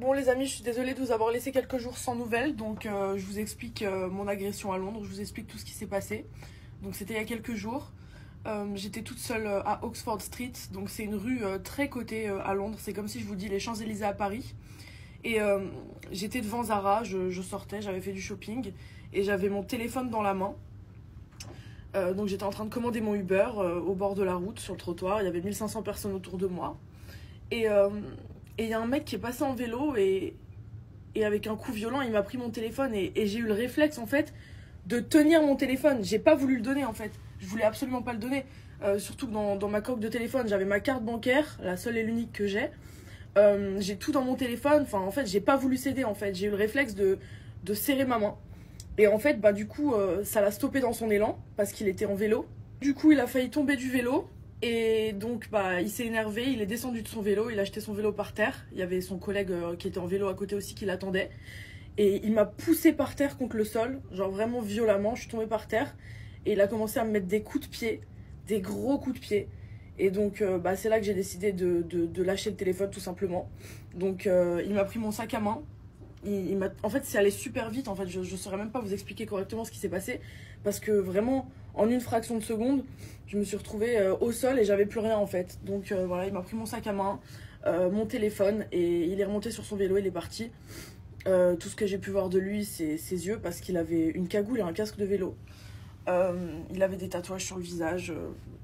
Bon les amis, je suis désolée de vous avoir laissé quelques jours sans nouvelles, donc je vous explique mon agression à Londres, je vous explique tout ce qui s'est passé. Donc c'était il y a quelques jours, j'étais toute seule à Oxford Street, donc c'est une rue très cotée à Londres, c'est comme si je vous dis les Champs-Élysées à Paris. Et j'étais devant Zara, je sortais, j'avais fait du shopping et j'avais mon téléphone dans la main. Donc j'étais en train de commander mon Uber au bord de la route, sur le trottoir, il y avait 1500 personnes autour de moi. Et il y a un mec qui est passé en vélo et avec un coup violent, il m'a pris mon téléphone et j'ai eu le réflexe en fait de tenir mon téléphone. J'ai pas voulu le donner en fait, je voulais absolument pas le donner. Surtout que dans ma coque de téléphone, j'avais ma carte bancaire, la seule et l'unique que j'ai. J'ai tout dans mon téléphone, enfin en fait j'ai pas voulu céder en fait, j'ai eu le réflexe de serrer ma main. Et en fait bah du coup ça l'a stoppé dans son élan parce qu'il était en vélo. Du coup il a failli tomber du vélo. Et donc bah il s'est énervé, il est descendu de son vélo, il a jeté son vélo par terre. Il y avait son collègue qui était en vélo à côté aussi qui l'attendait. Et il m'a poussé par terre contre le sol, genre vraiment violemment, je suis tombée par terre. Et il a commencé à me mettre des coups de pied, des gros coups de pied. Et donc bah, c'est là que j'ai décidé de lâcher le téléphone tout simplement. Donc il m'a pris mon sac à main. En fait c'est allé super vite, en fait je saurais même pas vous expliquer correctement ce qui s'est passé. Parce que vraiment en une fraction de seconde je me suis retrouvée au sol et j'avais plus rien en fait. Donc voilà, il m'a pris mon sac à main, mon téléphone et il est remonté sur son vélo, il est parti. Tout ce que j'ai pu voir de lui c'est ses yeux parce qu'il avait une cagoule et un casque de vélo. Il avait des tatouages sur le visage,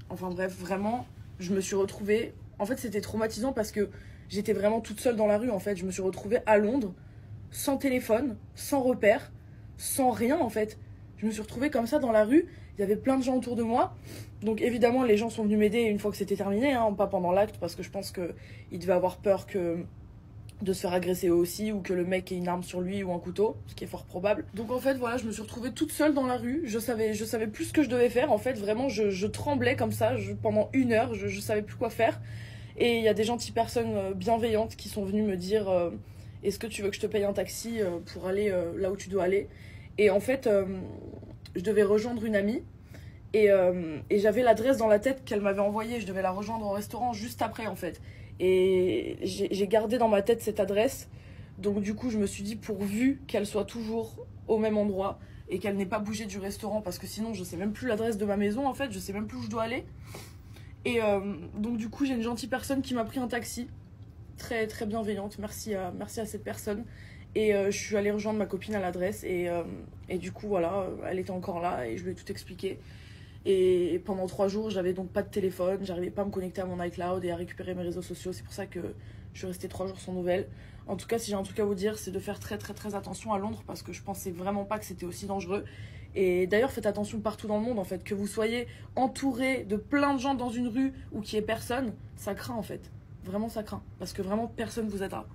enfin bref vraiment je me suis retrouvée, en fait c'était traumatisant parce que j'étais vraiment toute seule dans la rue en fait. Je me suis retrouvée à Londres sans téléphone, sans repère, sans rien en fait. Je me suis retrouvée comme ça dans la rue, il y avait plein de gens autour de moi. Donc évidemment les gens sont venus m'aider une fois que c'était terminé, hein, pas pendant l'acte parce que je pense qu'ils devaient avoir peur de se faire agresser eux aussi ou que le mec ait une arme sur lui ou un couteau, ce qui est fort probable. Donc en fait voilà, je me suis retrouvée toute seule dans la rue, je savais plus ce que je devais faire en fait, vraiment je tremblais comme ça pendant une heure, je savais plus quoi faire. Et il y a des gentilles personnes bienveillantes qui sont venues me dire est-ce que tu veux que je te paye un taxi pour aller là où tu dois aller. Et en fait je devais rejoindre une amie et j'avais l'adresse dans la tête qu'elle m'avait envoyée, je devais la rejoindre au restaurant juste après en fait. Et j'ai gardé dans ma tête cette adresse, donc du coup je me suis dit pourvu qu'elle soit toujours au même endroit et qu'elle n'ait pas bougé du restaurant parce que sinon je sais même plus l'adresse de ma maison en fait, je sais même plus où je dois aller. Et donc du coup j'ai une gentille personne qui m'a pris un taxi, très très bienveillante, merci à cette personne. Et je suis allée rejoindre ma copine à l'adresse et du coup voilà, elle était encore là et je lui ai tout expliqué. Et pendant 3 jours, j'avais donc pas de téléphone, j'arrivais pas à me connecter à mon iCloud et à récupérer mes réseaux sociaux. C'est pour ça que je suis restée 3 jours sans nouvelles. En tout cas, si j'ai un truc à vous dire, c'est de faire très très très attention à Londres parce que je pensais vraiment pas que c'était aussi dangereux. Et d'ailleurs, faites attention partout dans le monde en fait. Que vous soyez entouré de plein de gens dans une rue ou qu'il y ait personne, ça craint en fait. Vraiment, ça craint. Parce que vraiment, personne vous aidera.